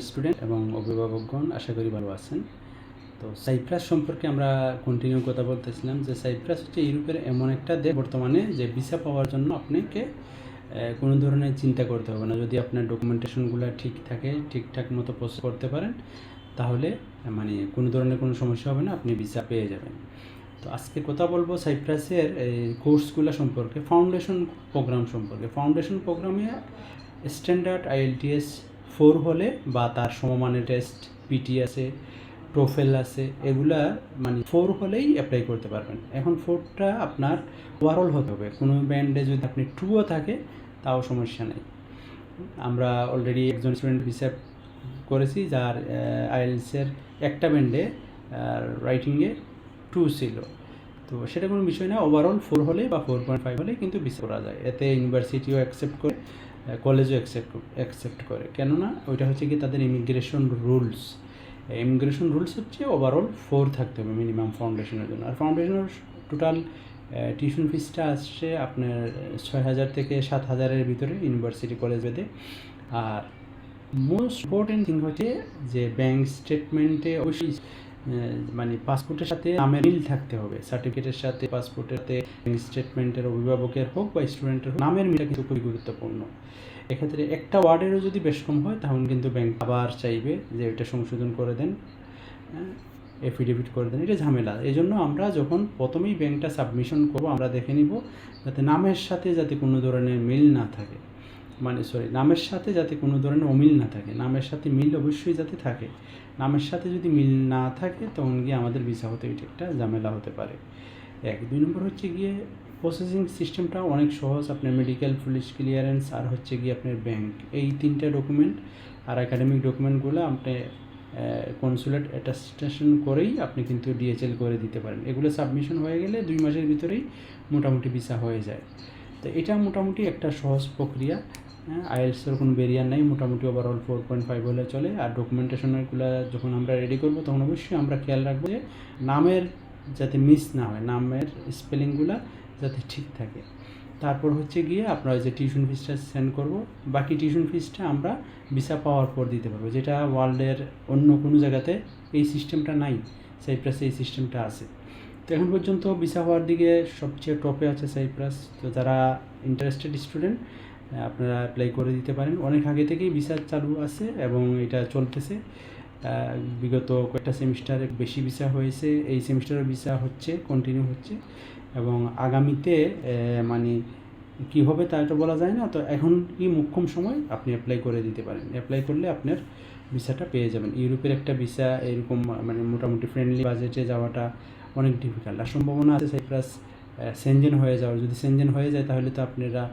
Student এবং অভিভাবকগণ আশা করি ভালো আছেন। তো সাইপ্রাস সম্পর্কে আমরা কন্টিনিউ কথা বলতেছিলাম যে সাইপ্রাস হচ্ছে ইউরোপের এমন একটা দেশ বর্তমানে যে ভিসা পাওয়ার জন্য আপনাকে কোনো ধরনের চিন্তা করতে হবে না। যদি আপনার ডকুমেন্টেশনগুলো ঠিক থাকে, ঠিকঠাক মতো প্রসেস করতে পারেন, তাহলে কোনো ধরনের কোনো সমস্যা হবে না, আপনি ভিসা পেয়ে যাবেন। তো আজকে কথা বলবো সাইপ্রাসের এই কোর্সগুলো সম্পর্কে, ফাউন্ডেশন প্রোগ্রাম সম্পর্কে। ফাউন্ডেশন প্রোগ্রামে স্ট্যান্ডার্ড IELTS 4 হলে বা তার সমমানের টেস্ট পিটি আছে, টোফেল আছে, এগুলা 4 হলেই অ্যাপ্লাই করতে পারবেন। এখন 4টা আপনার ওভারঅল হতে হবে। কোনো ব্যান্ডে যদি আপনি 2ও থাকে তাও সমস্যা নেই। আমরা অলরেডি একজন স্টুডেন্ট ভিসা করেছি যার IELTS-এর একটা ব্যান্ডে রাইটিংয়ে 2 ছিল। তো সেটা কোনো বিষয় না, ওভারঅল 4 হলে বা 4.5 হলে কিন্তু ভিসা করা যায়। এতে ইউনিভার্সিটিও অ্যাকসেপ্ট করে, কলেজও অ্যাকসেপ্ট করে। কেননা ওইটা হচ্ছে কি তাদের ইমিগ্রেশন রুলস হচ্ছে ওভারঅল 4 থাকতে হবে মিনিমাম ফাউন্ডেশনের জন্য। আর ফাউন্ডেশনের টোটাল টিউশন ফিসটা আসছে আপনার 6,000 থেকে 7,000-এর ভিতরে ইউনিভার্সিটি কলেজ ভেদে। আর মোস্ট ইম্পর্টেন্ট থিং হচ্ছে যে ব্যাঙ্ক স্টেটমেন্টে অবশ্যই পাসপোর্টের সাথে নামের মিল থাকতে হবে। সার্টিফিকেটের সাথে, পাসপোর্টের সাথে, ব্যাঙ্ক স্টেটমেন্টের অভিভাবকের হোক বা স্টুডেন্টের হোক, নামের মিলটা কিন্তু খুবই গুরুত্বপূর্ণ। এক্ষেত্রে একটা ওয়ার্ডেরও যদি বেশ কম হয় তাহলে কিন্তু ব্যাংক আবার চাইবে যে এটা সংশোধন করে দেন, এফিডেভিট করে দেন, এটা ঝামেলা। এই জন্য আমরা যখন প্রথমেই ব্যাংকটা সাবমিশন করবো আমরা দেখে নিব যাতে নামের সাথে যাতে কোনো ধরনের মিল না থাকে, নামের সাথে যাতে কোনো ধরনের অমিল না থাকে। নামের সাথে মিল অবশ্যই যাতে থাকে। নামের সাথে যদি মিল না থাকে তখন গিয়ে আমাদের ভিসা হতে এটা একটা ঝামেলা হতে পারে। 2 নম্বর হচ্ছে গিয়ে প্রসেসিং সিস্টেমটা অনেক সহজ। আপনার মেডিকেল, পুলিশ ক্লিয়ারেন্স আর হচ্ছে গিয়ে আপনার ব্যাংক, এই 3টা ডকুমেন্ট আর একাডেমিক ডকুমেন্টগুলো আপনি কনসুলেট অ্যাটাস্টেশন করেই আপনি কিন্তু DHL করে দিতে পারেন। এগুলো সাবমিশন হয়ে গেলে 2 মাসের ভিতরেই মোটামুটি ভিসা হয়ে যায়। তো এটা মোটামুটি একটা সহজ প্রক্রিয়া। IELTS-এর কোনো ব্যারিয়ার নাই, মোটামুটি ওভারঅল 4.5 হলে চলে। আর ডকুমেন্টেশনগুলো যখন আমরা রেডি করবো তখন অবশ্যই আমরা খেয়াল রাখবো যে নামের যাতে মিস না হয়, নামের স্পেলিংগুলো যাতে ঠিক থাকে। তারপর হচ্ছে গিয়ে আপনারা যে টিউশন ফিসটা সেন্ড করব, বাকি টিউশন ফিসটা আমরা ভিসা পাওয়ার পর দিতে পারবো, যেটা ওয়ার্ল্ডের অন্য কোনো জায়গাতে এই সিস্টেমটা নাই। সাইপ্রাসে এই সিস্টেমটা আছে। তো এখন পর্যন্ত ভিসা হওয়ার দিকে সবচেয়ে টপে আছে সাইপ্রাস। তো যারা ইন্টারেস্টেড স্টুডেন্ট আপনারা অ্যাপ্লাই করে দিতে পারেন। অনেক আগে থেকেই ভিসা চালু আছে এবং এটা চলতেছে। বিগত কয়েকটা সেমিস্টারে বেশি ভিসা হয়েছে, এই সেমিস্টারের ভিসা হচ্ছে, কন্টিনিউ হচ্ছে এবং আগামীতে কী হবে তা এটা বলা যায় না। তো এখন কি মোক্ষম সময়, আপনি অ্যাপ্লাই করে দিতে পারেন। অ্যাপ্লাই করলে আপনার ভিসাটা পেয়ে যাবেন। ইউরোপের একটা ভিসা এরকম মোটামুটি ফ্রেন্ডলি বাজেটে যাওয়াটা অনেক ডিফিকাল্ট। আর সম্ভাবনা আছে সাইপ্রাস সেনজেন হয়ে যাওয়ার। যদি সেনজেন হয়ে যায় তাহলে তো আপনারা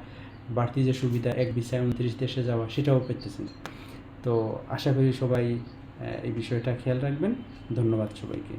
বাড়তি যে সুবিধা এক ভিসায় 29 দেশে যাওয়া সেটাও পেতেছেন। তো আশা করি সবাই এই বিষয়টা খেয়াল রাখবেন। ধন্যবাদ সবাইকে।